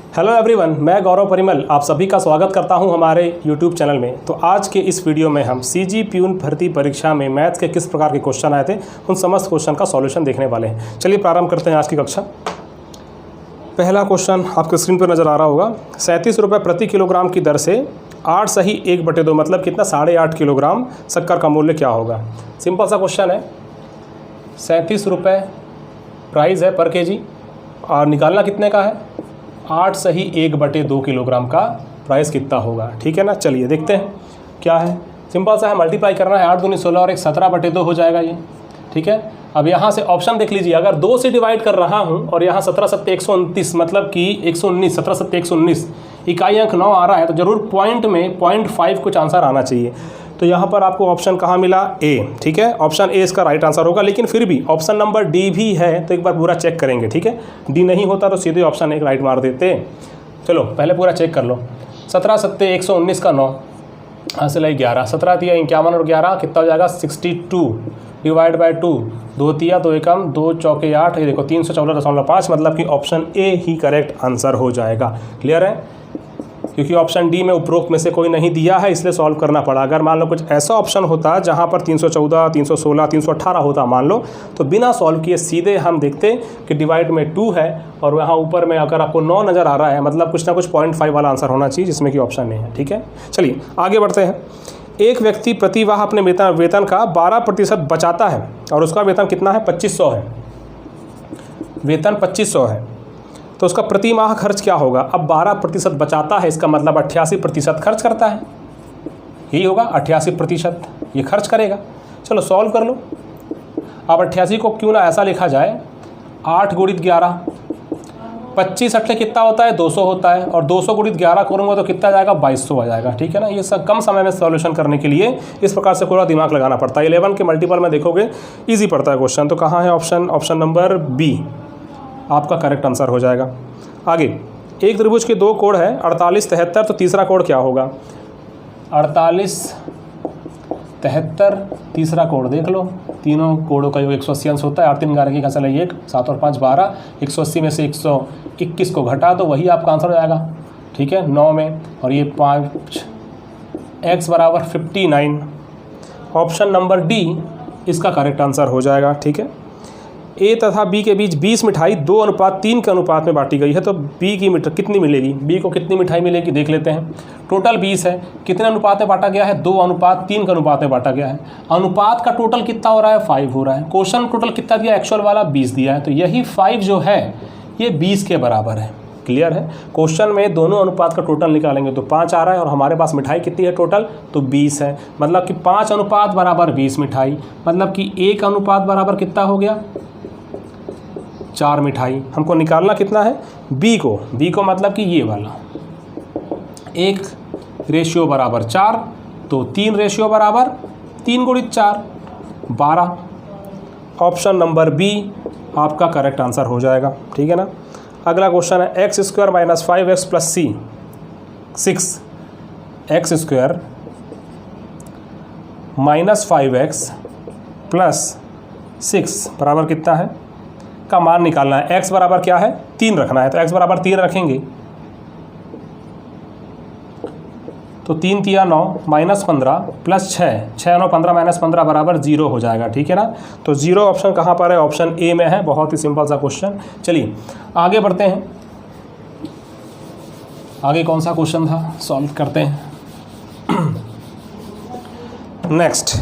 Hello everyone, मैं गौरव परिमल आप सभी का स्वागत करता हूं हमारे यूट्यूब चैनल में। तो आज के इस वीडियो में हम सीजी प्यून भर्ती परीक्षा में मैथ्स के किस प्रकार के क्वेश्चन आए थे उन समस्त क्वेश्चन का सॉल्यूशन देखने वाले हैं। चलिए प्रारंभ करते हैं आज की कक्षा। पहला क्वेश्चन आपके स्क्रीन पर नज़र आ रहा होगा। 37 रुपये प्रति किलोग्राम की दर से 8 सही 1/2 मतलब कितना 8.5 किलोग्राम शक्कर का मूल्य क्या होगा। सिंपल सा क्वेश्चन है। 37 रुपये प्राइस है पर केजी और निकालना कितने का है 8 सही 1/2 किलोग्राम का प्राइस कितना होगा। ठीक है ना। चलिए देखते हैं क्या है। सिंपल सा है, मल्टीप्लाई करना है 8 दूनी 16 और 17/2 हो जाएगा ये। ठीक है। अब यहाँ से ऑप्शन देख लीजिए, अगर 2 से डिवाइड कर रहा हूँ और यहाँ 17 सत्ते 129 मतलब कि 119 17 सत्ते 119 इकाई अंक 9 आ रहा है तो ज़रूर पॉइंट में 0.5 कुछ आंसर आना चाहिए। तो यहाँ पर आपको ऑप्शन कहाँ मिला ए। ठीक है, ऑप्शन ए इसका राइट आंसर होगा। लेकिन फिर भी ऑप्शन नंबर डी भी है तो एक बार पूरा चेक करेंगे। ठीक है, डी नहीं होता तो सीधे ऑप्शन एक राइट मार देते। चलो पहले पूरा चेक कर लो। 17 सत्ते 119 का 9 हासिल है 11, 17 दिया 51 और 11 कितना हो जाएगा 62 डिवाइड बाई 2 2 तिया 2 एकम 2 चौके 8। ये देखो 314.5 मतलब कि option A he correct answer हो जाएगा। क्लियर है, क्योंकि ऑप्शन डी में उपरोक्त में से कोई नहीं दिया है इसलिए सॉल्व करना पड़ा। अगर मान लो कुछ ऐसा ऑप्शन होता जहां पर 314 316 318 होता मान लो तो बिना सॉल्व किए सीधे हम देखते कि डिवाइड में 2 है और वहां ऊपर में अगर आपको 9 नज़र आ रहा है मतलब कुछ ना कुछ 0.5 वाला आंसर होना चाहिए जिसमें कि ऑप्शन नहीं है। ठीक है, चलिए आगे बढ़ते हैं। एक व्यक्ति प्रतिवाह अपने वेतन का 12% बचाता है और उसका वेतन कितना है 2500 है। वेतन 2500 है तो उसका प्रति माह खर्च क्या होगा। अब 12% बचाता है इसका मतलब 88% खर्च करता है। यही होगा 88% ये खर्च करेगा। चलो सॉल्व कर लो। अब 88 को क्यों ना ऐसा लिखा जाए 8 गुणित 11 25 अट्ठे कितना होता है 200 होता है और 200 गुणित 11 करूँगा तो कितना जाएगा 2200 आ जाएगा। ठीक है ना। ये सब कम समय में सॉल्यूशन करने के लिए इस प्रकार से पूरा दिमाग लगाना पड़ता है। 11 के मल्टीपल में देखोगे ईजी पड़ता है क्वेश्चन। तो कहाँ है ऑप्शन नंबर बी आपका करेक्ट आंसर हो जाएगा। आगे एक त्रिभुज के 2 कोण है 48 73 तो तीसरा कोण क्या होगा 48 73 तीसरा कोण देख लो। तीनों कोणों का योग 180 अंश होता है। 8 3 11 की घंसा 1 7 और 5 12 180 में से 121 को घटा दो वही आपका आंसर हो जाएगा। ठीक है 9 में और ये 5 x बराबर 59 ऑप्शन नंबर डी इसका करेक्ट आंसर हो जाएगा। ठीक है। ए तथा बी के बीच 20 मिठाई 2:3 के अनुपात में बांटी गई है तो बी की कितनी मिलेगी। बी को कितनी मिठाई मिलेगी देख लेते हैं। टोटल 20 है, कितने अनुपात में बांटा गया है 2:3 के अनुपात में बांटा गया है। अनुपात का टोटल कितना हो रहा है 5 हो रहा है। क्वेश्चन टोटल कितना दिया एक्चुअल वाला 20 दिया है तो यही 5 जो है ये 20 के बराबर है। क्लियर है। क्वेश्चन में दोनों अनुपात का टोटल निकालेंगे तो 5 आ रहा है और हमारे पास मिठाई कितनी है टोटल तो 20 है। मतलब कि 5 अनुपात बराबर 20 मिठाई मतलब कि 1 अनुपात बराबर कितना हो गया 4 मिठाई। हमको निकालना कितना है बी को मतलब कि ये वाला 1 रेशियो बराबर 4 तो 3 रेशियो बराबर 3 गुणित 4 12 ऑप्शन नंबर बी आपका करेक्ट आंसर हो जाएगा। ठीक है ना। अगला क्वेश्चन है x² - 5x + c 6 x² - 5x + 6 बराबर कितना है का मान निकालना है। x बराबर क्या है 3 रखना है तो x बराबर 3 रखेंगे तो 3 तिया 9 -15 + 6 9 15 -15 बराबर 0 हो जाएगा। ठीक है ना। तो 0 ऑप्शन कहाँ पर है ऑप्शन ए में है। बहुत ही सिंपल सा क्वेश्चन। चलिए आगे बढ़ते हैं। आगे कौन सा क्वेश्चन था सॉल्व करते हैं। नेक्स्ट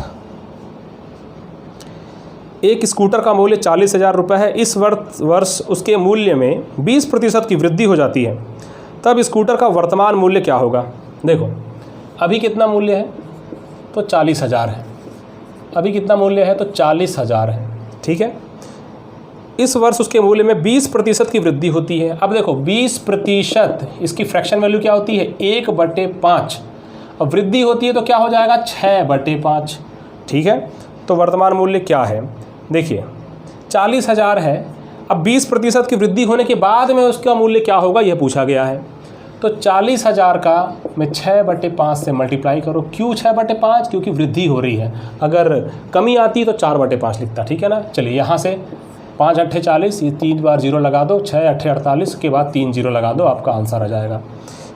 एक स्कूटर का मूल्य 40,000 रुपये है। इस वर्ष उसके मूल्य में 20% की वृद्धि हो जाती है तब स्कूटर का वर्तमान मूल्य क्या होगा। देखो अभी कितना मूल्य है तो 40,000 है। अभी कितना मूल्य है तो 40,000 है। ठीक है। इस वर्ष उसके मूल्य में 20% की वृद्धि होती है। अब देखो 20% इसकी फ्रैक्शन वैल्यू क्या होती है 1/5 और वृद्धि होती है तो क्या हो जाएगा 6/5। ठीक है। तो वर्तमान मूल्य क्या है देखिए 40,000 है। अब 20% की वृद्धि होने के बाद में उसका मूल्य क्या होगा यह पूछा गया है। तो 40,000 का मैं 6/5 से मल्टीप्लाई करो। क्यों 6/5 क्योंकि वृद्धि हो रही है। अगर कमी आती तो 4/5 लिखता। ठीक है ना। चलिए यहाँ से 5 अट्ठे 40, ये 3 बार 0 लगा दो, 6 अट्ठे 48 के बाद 3 0 लगा दो, आपका आंसर आ जाएगा।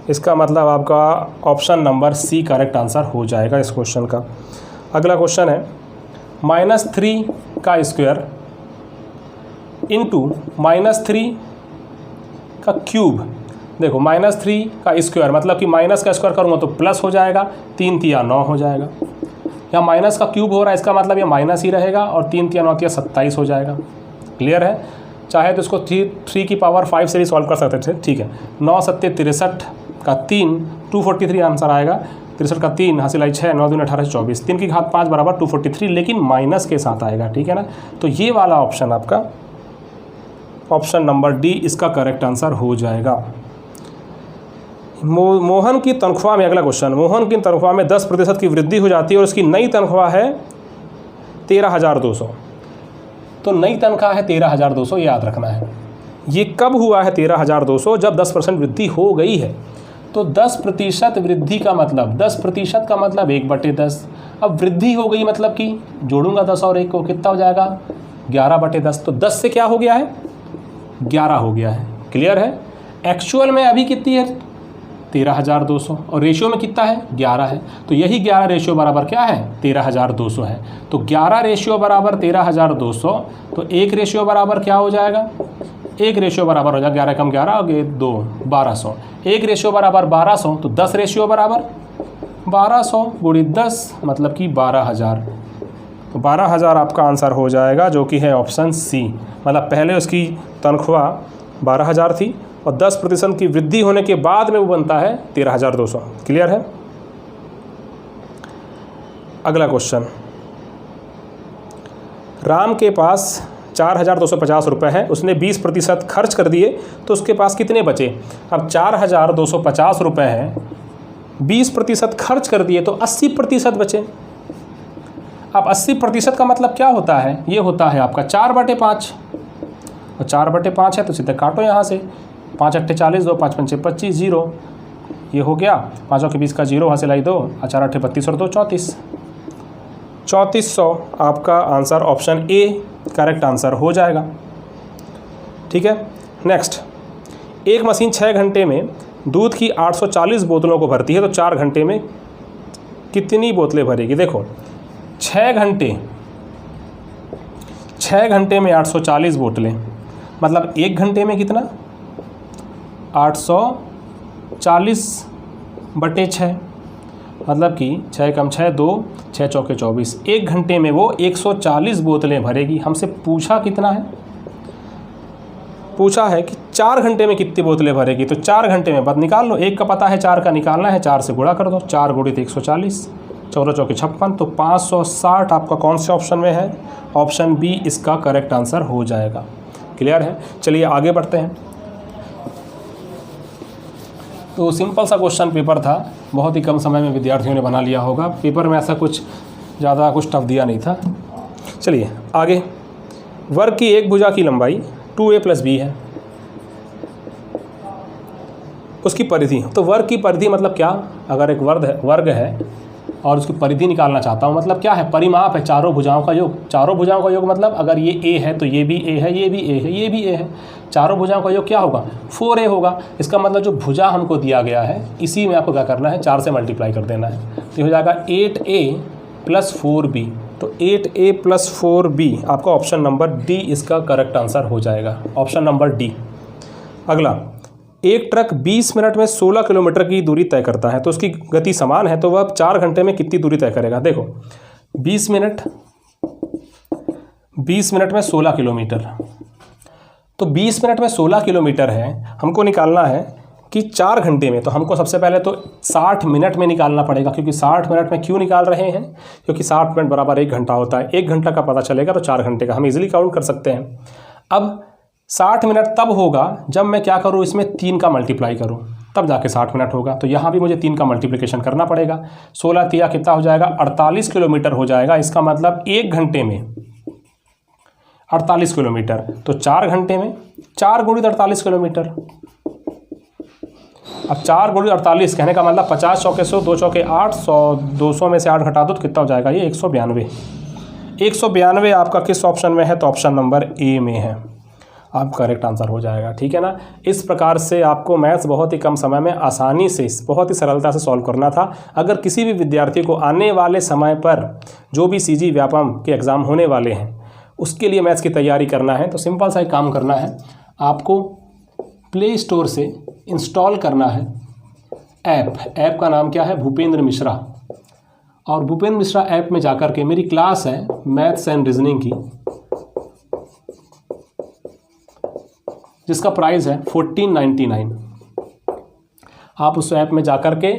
इसका मतलब आपका option number C correct answer हो जाएगा इस क्वेश्चन का। अगला क्वेश्चन है -3 का स्क्वायर इंटू -3 का क्यूब। देखो -3 का स्क्वायर मतलब कि माइनस का स्क्वायर करूँगा तो प्लस हो जाएगा, 3 तिया 9 हो जाएगा। यहाँ माइनस का क्यूब हो रहा है, इसका मतलब ये माइनस ही रहेगा और 3 तिया 9 तिया 27 हो जाएगा। क्लियर है? चाहे तो इसको 3 की पावर 5 से भी सॉल्व कर सकते थे। ठीक है, 9 सत्ते 63 का 3 243 आंसर आएगा। 63 का 3 हासिल आई 6, 9 दूनी 18 24, 3 की घात 5 बराबर 243, लेकिन माइनस के साथ आएगा। ठीक है ना? तो ये वाला ऑप्शन आपका ऑप्शन नंबर डी इसका करेक्ट आंसर हो जाएगा। मोहन की तनख्वाह में, अगला क्वेश्चन, मोहन की तनख्वाह में 10% की वृद्धि हो जाती है और उसकी नई तनख्वाह है 13,200। तो नई तनख्वाह है 13,200, याद रखना है। ये कब हुआ है 13,200? जब 10% वृद्धि हो गई है। तो 10% वृद्धि का मतलब 10% का मतलब 1/10। अब वृद्धि हो गई मतलब कि जोड़ूंगा 10 और 1 को, कितना हो जाएगा 11/10। तो 10 से क्या हो गया है 11 हो गया है। क्लियर है? एक्चुअल में अभी कितनी है 13,200 और रेशियो में कितना है 11 है। तो यही 11 रेशियो बराबर क्या है 13,200 है। तो 11 रेशियो बराबर 13,200, तो 1 रेशियो बराबर क्या हो जाएगा 1 रेशियो बराबर हो जाएगा 11 कम 11 और 2 1200। 1 रेशियो बराबर 1200, तो 10 रेशियो बराबर 1200 गुणित 10 मतलब कि 12,000। तो 12,000 आपका आंसर हो जाएगा, जो कि है ऑप्शन सी। मतलब पहले उसकी तनख्वाह 12,000 थी और 10% की वृद्धि होने के बाद में वो बनता है 13,200। क्लियर है? अगला क्वेश्चन, राम के पास 4,250 रुपये हैं, उसने 20% खर्च कर दिए, तो उसके पास कितने बचे? अब 4,250 रुपये हैं, 20% खर्च कर दिए तो 80% बचे। अब 80% का मतलब क्या होता है? ये होता है आपका 4/5, और 4/5 है तो सीधे काटो यहाँ से, 5 अट्ठे 40, 2 5 पंचे 25, 0 ये हो गया, 5 के 20 का 0 हासिल लाई 2, 4 अट्ठे 32 और 2 34, 3400 आपका answer option A correct answer हो जाएगा। ठीक है, नेक्स्ट, एक मशीन 6 घंटे में दूध की 840 बोतलों को भरती है, तो 4 घंटे में कितनी बोतलें भरेगी? देखो 6 घंटे में 840 बोतलें, मतलब 1 घंटे में कितना 840/6, मतलब कि 6 कम 6 2, 6 चौके 24, 1 घंटे में वो 140 बोतलें भरेगी। हमसे पूछा कितना है? पूछा है कि 4 घंटे में कितनी बोतलें भरेगी। तो 4 घंटे में बस निकाल लो, 1 का पता है 4 का निकालना है, 4 से गुणा कर दो, 4 गुणित 140, 14 चौके 56, तो 560 आपका कौन से ऑप्शन में है? ऑप्शन बी इसका करेक्ट आंसर हो जाएगा। क्लियर है? चलिए आगे बढ़ते हैं। तो सिंपल सा क्वेश्चन पेपर था, बहुत ही कम समय में विद्यार्थियों ने बना लिया होगा। पेपर में ऐसा कुछ ज़्यादा कुछ टफ दिया नहीं था। चलिए आगे, वर्ग की एक भुजा की लंबाई 2a + b है, उसकी परिधि। तो वर्ग की परिधि मतलब क्या? अगर एक वर्ग है और उसकी परिधि निकालना चाहता हूँ, मतलब क्या है? परिमाप है चारों भुजाओं का योग। चारों भुजाओं का योग मतलब अगर ये a है तो ये भी a है, ये भी a है, ये भी a है। चारों भुजाओं का योग क्या होगा? 4a होगा। इसका मतलब जो भुजा हमको दिया गया है इसी में आपको क्या करना है 4 से मल्टीप्लाई कर देना है, तो हो जाएगा 8a + 4b। तो 8a + 4b आपका ऑप्शन नंबर डी इसका करेक्ट आंसर हो जाएगा, ऑप्शन नंबर डी। अगला, एक ट्रक 20 मिनट में 16 किलोमीटर की दूरी तय करता है, तो उसकी गति समान है, तो वह 4 घंटे में कितनी दूरी तय करेगा? देखो 20 मिनट में 16 किलोमीटर, तो 20 मिनट में 16 किलोमीटर है, हमको निकालना है कि 4 घंटे में। तो हमको सबसे पहले तो 60 मिनट में निकालना पड़ेगा, क्योंकि 60 मिनट में क्यों निकाल रहे हैं? क्योंकि 60 मिनट बराबर 1 घंटा होता है, 1 घंटा का पता चलेगा तो 4 घंटे का हम इजीली काउंट कर सकते हैं। अब 60 मिनट तब होगा जब मैं क्या करूँ, इसमें 3 का मल्टीप्लाई करूँ, तब जाके 60 मिनट होगा। तो यहाँ भी मुझे 3 का मल्टीप्लिकेशन करना पड़ेगा। 16 तिया कितना हो जाएगा? 48 किलोमीटर हो जाएगा। इसका मतलब 1 घंटे में 48 किलोमीटर, तो 4 घंटे में 4 गुणित 48 किलोमीटर। अब 4 गुणित 48 कहने का मतलब 50 चौके 100, 2 चौके 8, 100 200 में से 8 घटा दो तो कितना हो जाएगा? ये 192। 192 आपका किस ऑप्शन में है? तो ऑप्शन नंबर ए में है, आपका करेक्ट आंसर हो जाएगा। ठीक है ना। इस प्रकार से आपको मैथ्स बहुत ही कम समय में आसानी से, बहुत ही सरलता से सॉल्व करना था। अगर किसी भी विद्यार्थी को आने वाले समय पर जो भी सीजी व्यापम के एग्ज़ाम होने वाले हैं उसके लिए मैथ्स की तैयारी करना है तो सिंपल सा एक काम करना है, आपको प्ले स्टोर से इंस्टॉल करना है ऐप का नाम क्या है? भूपेंद्र मिश्रा। और भूपेंद्र मिश्रा ऐप में जाकर के मेरी क्लास है मैथ्स एंड रीजनिंग की, जिसका प्राइस है 1499। आप उस ऐप में जाकर के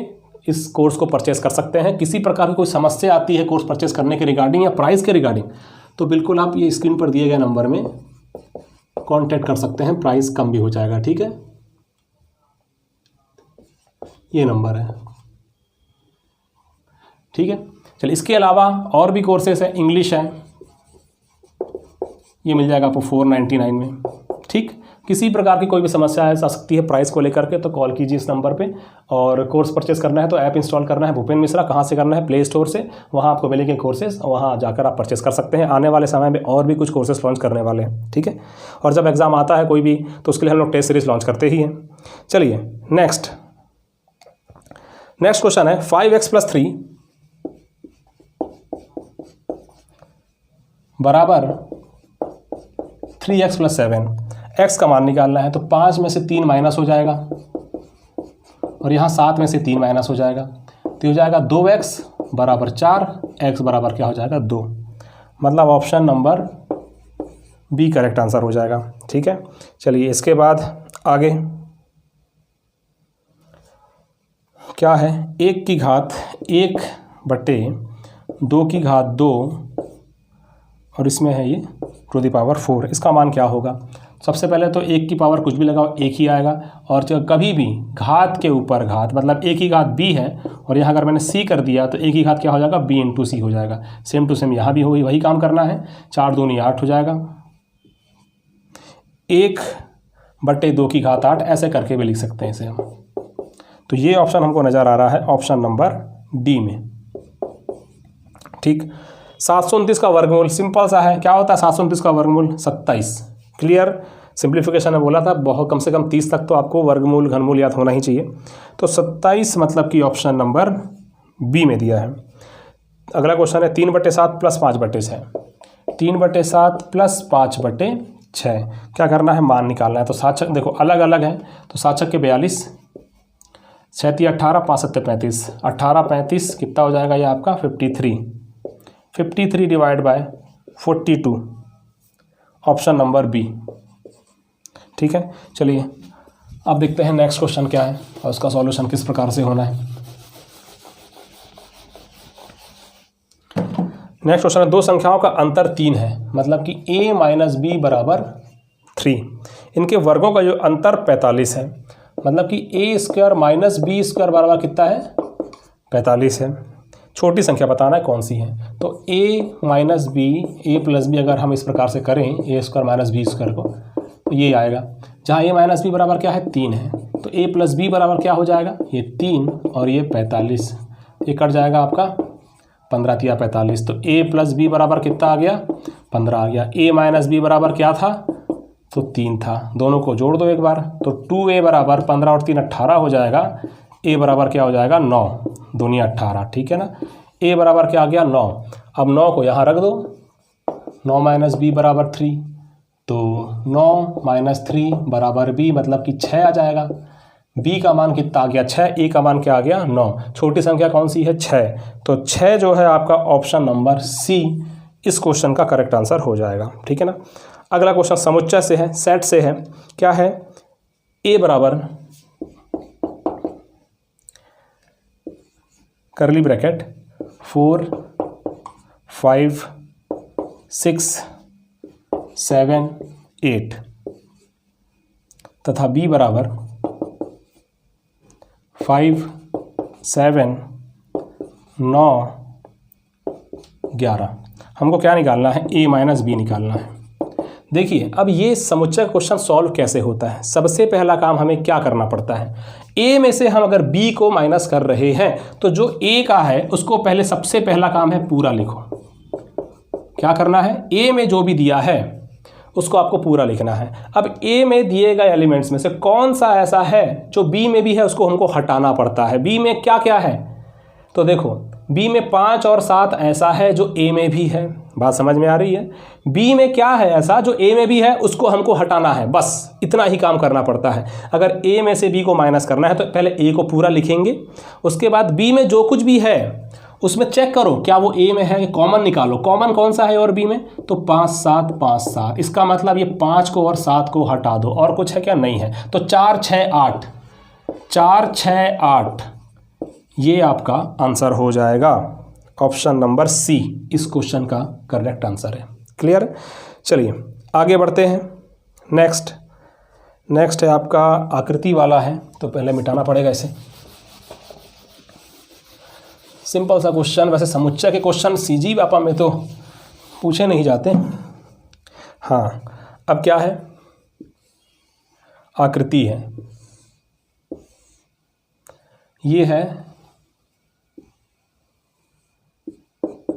इस कोर्स को परचेस कर सकते हैं। किसी प्रकार की कोई समस्या आती है कोर्स परचेस करने के रिगार्डिंग या प्राइस के रिगार्डिंग, तो बिल्कुल आप ये स्क्रीन पर दिए गए नंबर में कांटेक्ट कर सकते हैं, प्राइस कम भी हो जाएगा। ठीक है, ये नंबर है। ठीक है, चलिए इसके अलावा और भी कोर्सेस हैं, इंग्लिश है, ये मिल जाएगा आपको 499 में। ठीक, किसी प्रकार की कोई भी समस्या आ सकती है प्राइस को लेकर के तो कॉल कीजिए इस नंबर पे। और कोर्स परचेस करना है तो ऐप इंस्टॉल करना है भूपेंद्र मिश्रा। कहाँ से करना है? प्ले स्टोर से, वहाँ आपको मिलेंगे कोर्सेज, वहाँ जाकर आप परचेस कर सकते हैं। आने वाले समय में और भी कुछ कोर्सेज लॉन्च करने वाले हैं। ठीक है, और जब एग्ज़ाम आता है कोई भी तो उसके लिए हम लोग टेस्ट सीरीज लॉन्च करते ही हैं। चलिए नेक्स्ट क्वेश्चन है 5x + 3 बराबर 3x + 7। x का मान निकालना है तो 5 में से 3 माइनस हो जाएगा और यहाँ 7 में से 3 माइनस हो जाएगा तो हो जाएगा 2x बराबर 4, x बराबर क्या हो जाएगा? 2। मतलब option number B correct answer हो जाएगा। ठीक है, चलिए इसके बाद आगे क्या है? 1 की घात 1 बटे 2 की घात 2 और इसमें है ये टू द पावर 4। इसका मान क्या होगा? सबसे पहले तो 1 की पावर कुछ भी लगाओ 1 ही आएगा, और जब कभी भी घात के ऊपर घात मतलब 1 की घात b है और यहाँ अगर मैंने c कर दिया तो 1 की घात क्या हो जाएगा? b × c हो जाएगा। सेम टू सेम यहाँ भी वही काम करना है। 4 दूनी 8 हो जाएगा, 1 बटे 2 की घात 8 ऐसे करके भी लिख सकते हैं इसे हम। तो ये ऑप्शन हमको नज़र आ रहा है ऑप्शन नंबर डी में। ठीक, 729 का वर्गमूल सिंपल सा है। क्या होता है 729 का वर्गमूल? 27। क्लियर, सिंप्लीफिकेशन में बोला था बहुत कम से कम 30 तक तो आपको वर्गमूल घनमूल याद होना ही चाहिए। तो 27 मतलब कि ऑप्शन नंबर बी में दिया है। अगला क्वेश्चन है 3/7 + 5/6। 3/7 + 5/6 क्या करना है? मान निकालना है। तो 7 देखो अलग अलग है तो 7 छक्के 42, 6 × 18, 5 × 7 = 35, 18 35 कितना हो जाएगा? ये आपका 53 divide by 42, option number B. ठीक है, चलिए अब देखते हैं नेक्स्ट क्वेश्चन क्या है और उसका सॉल्यूशन किस प्रकार से होना है। नेक्स्ट क्वेश्चन है 2 संख्याओं का अंतर 3 है, मतलब कि a - b बराबर 3। इनके वर्गों का जो अंतर 45 है, मतलब कि a² - b² बराबर कितना है? 45 है। छोटी संख्या बताना है कौन सी है। तो a + b अगर हम इस प्रकार से करें a² - b² को तो ये आएगा। जहाँ a - b बराबर क्या है? 3 है तो a + b बराबर क्या हो जाएगा? ये 3 और ये 45, ये कट जाएगा आपका 15 × 45। तो a + b बराबर कितना आ गया? 15 आ गया। a - b बराबर क्या था? तो 3 था। दोनों को जोड़ दो एक बार तो 2a बराबर 15 और 3 18 हो जाएगा। a बराबर क्या हो जाएगा? 9 दूनी 18। ठीक है ना, a बराबर क्या आ गया? 9। अब 9 को यहाँ रख दो, 9 - b बराबर 3, तो 9 - 3 बराबर b मतलब कि 6 आ जाएगा। b का मान कितना आ गया? 6। a का मान क्या आ गया? 9। छोटी संख्या कौन सी है? 6। तो 6 जो है आपका ऑप्शन नंबर सी इस क्वेश्चन का करेक्ट आंसर हो जाएगा। ठीक है ना। अगला क्वेश्चन समुच्चय से है, सेट से है। क्या है? a बराबर करली ब्रैकेट 4 5 6 7 8 तथा b बराबर 5 7 9 11। हमको क्या निकालना है? a - b निकालना है। देखिए अब ये समुच्चय क्वेश्चन सॉल्व कैसे होता है। सबसे पहला काम हमें क्या करना पड़ता है? a में से हम अगर b को माइनस कर रहे हैं तो जो a का है उसको पहले सबसे पहला काम है पूरा लिखो। क्या करना है, ए में जो भी दिया है उसको आपको पूरा लिखना है। अब ए में दिए गए एलिमेंट्स में से कौन सा ऐसा है जो बी में भी है, उसको हमको हटाना पड़ता है। बी में क्या क्या है, तो देखो बी में 5 और 7 ऐसा है जो ए में भी है। बात समझ में आ रही है। बी में क्या है ऐसा जो ए में भी है, उसको हमको हटाना है, बस इतना ही काम करना पड़ता है। अगर ए में से बी को माइनस करना है तो पहले ए को पूरा लिखेंगे, उसके बाद बी में जो कुछ भी है उसमें चेक करो क्या वो ए में है, कॉमन निकालो। कॉमन कौन सा है और बी में, तो 5 7 5 7। इसका मतलब ये 5 को और 7 को हटा दो, और कुछ है क्या, नहीं है। तो 4 6 8, 4 6 8 ये आपका आंसर हो जाएगा। ऑप्शन नंबर सी इस क्वेश्चन का करेक्ट आंसर है। क्लियर। चलिए आगे बढ़ते हैं। नेक्स्ट है आपका आकृति वाला है, तो पहले मिटाना पड़ेगा इसे। सिंपल सा क्वेश्चन, वैसे समुच्चय के क्वेश्चन सीजी व्यापा में तो पूछे नहीं जाते। हाँ, अब क्या है, आकृति है, ये है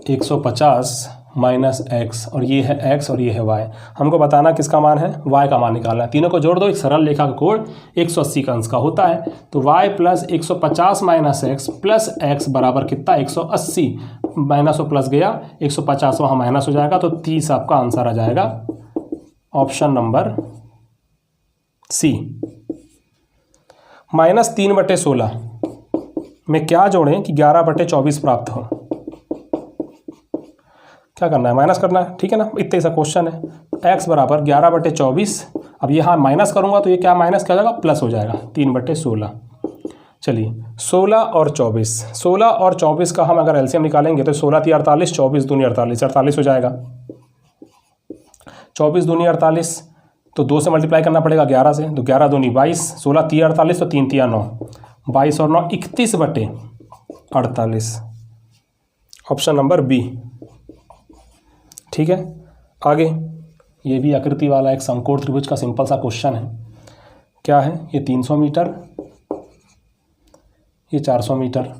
150 माइनस एक्स, और ये है एक्स और ये है वाई। हमको बताना किसका मान है, वाई का मान निकालना है। तीनों को जोड़ दो, एक सरल रेखा का कोण 180 का अंश का होता है। तो y plus 150 minus x plus x बराबर कितना, 180। माइनस और प्लस गया, 150 वहाँ माइनस हो जाएगा, तो 30 आपका आंसर आ जाएगा। ऑप्शन नंबर सी। -3/16 में क्या जोड़ें कि 11/24 प्राप्त हो। क्या करना है, माइनस करना है, ठीक है ना, इतने सा क्वेश्चन है। x बराबर 11/24, अब यहाँ माइनस करूँगा तो ये क्या माइनस क्या हो जाएगा, प्लस हो जाएगा, 3/16। चलिए 16 और 24, 16 और 24 का हम अगर एलसीएम निकालेंगे तो 16 × 48, 24 दूनी 48, 48 हो जाएगा। 24 दूनी 48, तो 2 से मल्टीप्लाई करना पड़ेगा 11 से, तो 11 दूनी 22, 16 × 48 तो 3 × 9, 22 और 9 31/48। Option number B. ठीक है, आगे ये भी आकृति वाला एक समकोण त्रिभुज का सिंपल सा क्वेश्चन है। क्या है, ये 300 मीटर, ये 400 मीटर,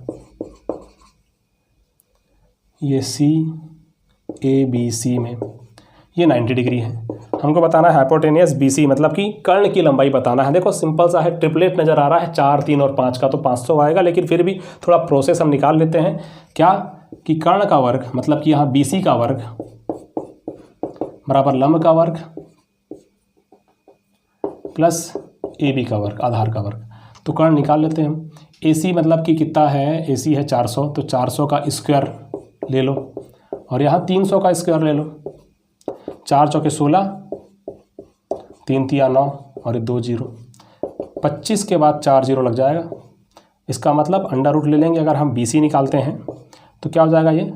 ये सी ए बी सी में ये 90 डिग्री है। हमको बताना है हाइपोटेनियस बी सी, मतलब कि कर्ण की लंबाई बताना है। देखो सिंपल सा है, ट्रिपलेट नज़र आ रहा है, 4 3 और 5 का, तो 500 आएगा, लेकिन फिर भी थोड़ा प्रोसेस हम निकाल लेते हैं। क्या कि कर्ण का वर्ग, मतलब कि यहाँ बी सी का वर्ग बराबर लंब का वर्ग प्लस ए बी का वर्ग, आधार का वर्ग। तो कर्ण निकाल लेते हैं हम। ए सी मतलब कि कितना है, ए सी है 400, तो 400 का स्क्वायर ले लो, और यहाँ 300 का स्क्वायर ले लो। 4 चौके 16, 3 तिया 9 और 2 0, 25 के बाद 4 0 लग जाएगा। इसका मतलब अंडर रूट ले लेंगे। अगर हम बी सी निकालते हैं तो क्या हो जाएगा, ये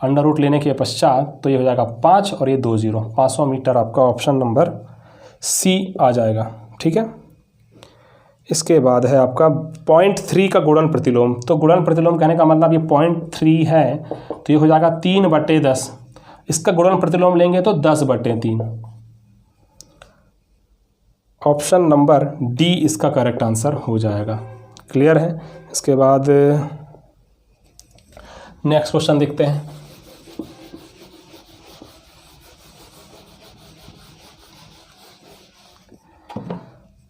अंडर रूट लेने के पश्चात तो ये हो जाएगा 5 और ये 2 0, 500 मीटर आपका ऑप्शन नंबर सी आ जाएगा। ठीक है, इसके बाद है आपका 0.3 का गुणन प्रतिलोम। तो गुणन प्रतिलोम कहने का मतलब ये 0.3 है, तो ये हो जाएगा 3/10। इसका गुणन प्रतिलोम लेंगे तो 10/3। ऑप्शन नंबर डी इसका करेक्ट आंसर हो जाएगा। क्लियर है। इसके बाद नेक्स्ट क्वेश्चन देखते हैं।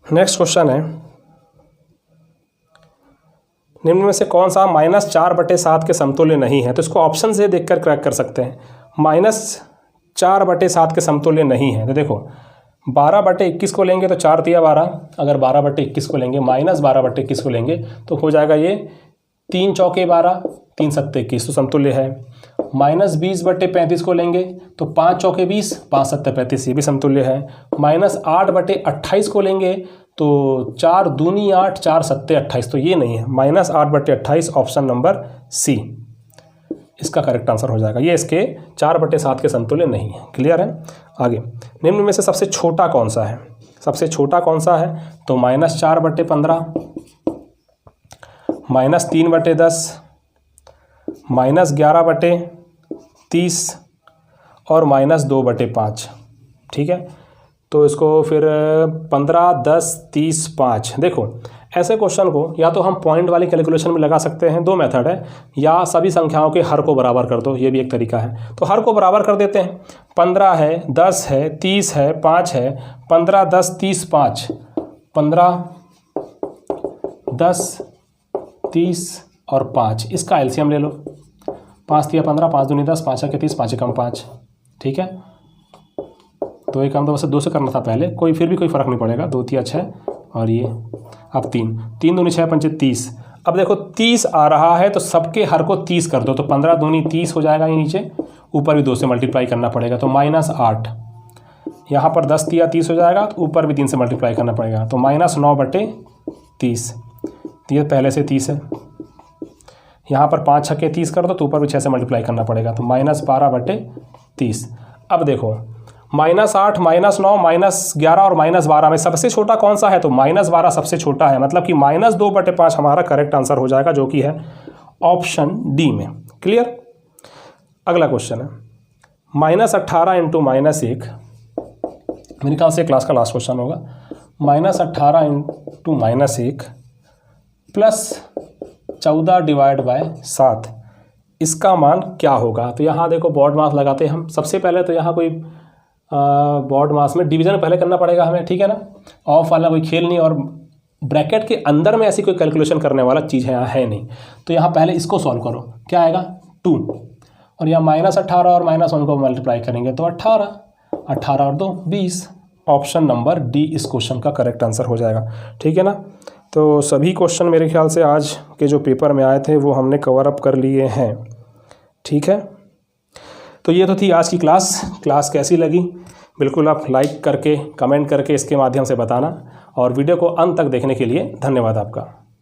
नेक्स्ट क्वेश्चन है, निम्न में से कौन सा -4/7 के समतुल्य नहीं है। तो इसको ऑप्शन से देखकर क्रैक कर सकते हैं। -4/7 के समतुल्य नहीं है, तो देखो 12/21 को लेंगे तो 4 तिया 12, अगर 12/21 को लेंगे -12/21 को लेंगे तो हो जाएगा ये 3 चौके 12, 3 सत्ते 21, तो समतुल्य है। -20/35 को लेंगे तो 5 चौके 20, 5 सत्ते 35, ये भी समतुल्य है। -8/28 को लेंगे तो 4 दूनी 8, 4 सत्ते 28, तो ये नहीं है। -8/28 ऑप्शन नंबर सी इसका करेक्ट आंसर हो जाएगा। ये इसके 4/7 के समतुल्य नहीं है। क्लियर है। आगे, निम्न में से सबसे छोटा कौन सा है। सबसे छोटा कौन सा है, तो -4/15, -3/10, -11/30 और -2/5। ठीक है, तो इसको फिर 15 10 30 5। देखो ऐसे क्वेश्चन को या तो हम पॉइंट वाली कैलकुलेशन में लगा सकते हैं, 2 मेथड है, या सभी संख्याओं के हर को बराबर कर दो, ये भी एक तरीका है। तो हर को बराबर कर देते हैं, 15 है, 10 है, 30 है, 5 है, 15, 10, 30, 5, 15, 10, 30 और 5, इसका एलसीएम ले लो, 5 तिया 15, 5 दूनी 10, 5 के 30, 5 एकम 5, ठीक है। तो एक काम तो वैसे 2 से करना था पहले, कोई फिर भी कोई फ़र्क नहीं पड़ेगा, 2 तिया 6 और ये अब 3 दूनी 6 पंचे 30। अब देखो 30 आ रहा है तो सबके हर को 30 कर दो, तो 15 दूनी 30 हो जाएगा, ये नीचे ऊपर भी 2 से मल्टीप्लाई करना पड़ेगा, तो -8। यहाँ पर 10 तिया 30 हो जाएगा, तो ऊपर भी 3 से मल्टीप्लाई करना पड़ेगा, तो -9/30। ये पहले से 30 है। यहाँ पर 5 छक्के 30 कर दो, तो ऊपर भी 6 से मल्टीप्लाई करना पड़ेगा, तो -12/30। अब देखो -8, -9, -11 और -12 में सबसे छोटा कौन सा है, तो -12 सबसे छोटा है, मतलब कि -2/5 हमारा करेक्ट आंसर हो जाएगा, जो कि है ऑप्शन डी में। क्लियर। अगला क्वेश्चन है -18 इंटू -1, मेरे ख्याल से क्लास का लास्ट क्वेश्चन होगा। -18 इंटू -1 प्लस 14 डिवाइड बाय 7, इसका मान क्या होगा। तो यहाँ देखो बॉड मास लगाते हैं हम। सबसे पहले तो यहाँ कोई बॉड मास में डिवीज़न पहले करना पड़ेगा हमें, ठीक है ना। ऑफ वाला कोई खेल नहीं, और ब्रैकेट के अंदर में ऐसी कोई कैलकुलेशन करने वाला चीज़ यहाँ है नहीं। तो यहाँ पहले इसको सॉल्व करो, क्या आएगा 2, और यहाँ -18 और -1 को मल्टीप्लाई करेंगे तो 18 और 2 20। ऑप्शन नंबर डी इस क्वेश्चन का करेक्ट आंसर हो जाएगा, ठीक है ना। तो सभी क्वेश्चन मेरे ख्याल से आज के जो पेपर में आए थे वो हमने कवर अप कर लिए हैं, ठीक है। तो ये तो थी आज की क्लास कैसी लगी बिल्कुल आप लाइक करके कमेंट करके इसके माध्यम से बताना, और वीडियो को अंत तक देखने के लिए धन्यवाद आपका।